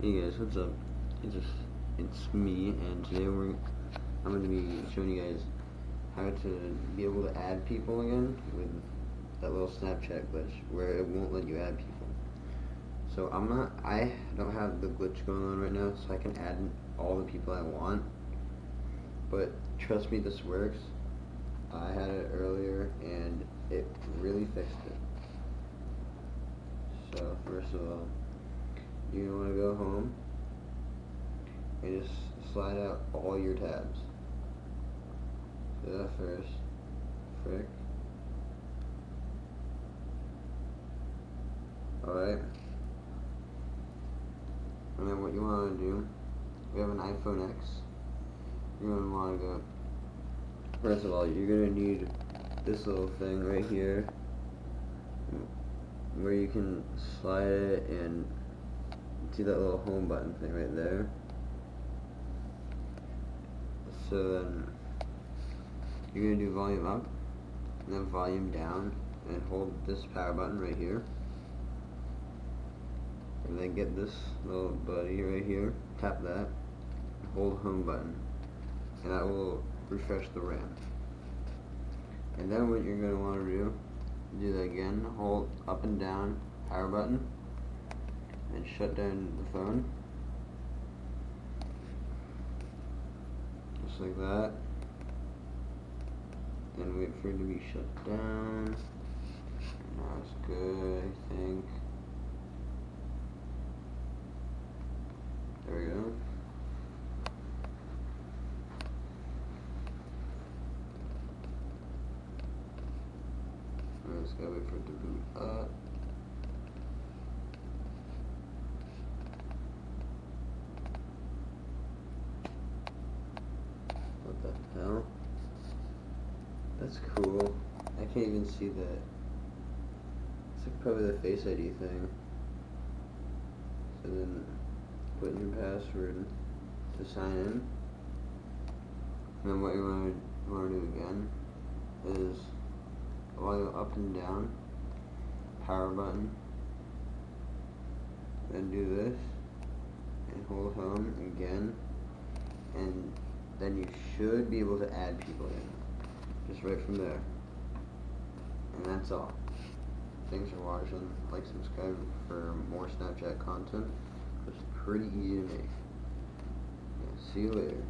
Hey guys, what's up? It's me, and today I'm going to be showing you guys how to be able to add people again with that little Snapchat glitch where it won't let you add people. So I don't have the glitch going on right now, so I can add all the people I want. But trust me, this works. I had it earlier, and it really fixed it. So first of all, you want to go home and just slide out all your tabs. Do that first. Frick. Alright. And then what you want to do, we have an iPhone X. You're going to want to go, first of all, you're going to need this little thing right here where you can slide it and see that little home button thing right there. So then you're going to do volume up and then volume down and hold this power button right here. And then get this little buddy right here, tap that, hold home button, and that will refresh the RAM. And then what you're going to want to do that again, hold up and down power button and shut down the phone. Just like that. And wait for it to be shut down. Now it's good, I think. There we go. Just gotta wait for it to boot up. What the hell? That's cool. I can't even see that. It's like probably the Face ID thing. So then put in your password to sign in. And then what you want to do again is volume up and down, power button, then do this, and hold home again, and then you should be able to add people in, just right from there. And that's all. Thanks for watching. Like, subscribe for more Snapchat content. It's pretty easy to make. Yeah, see you later.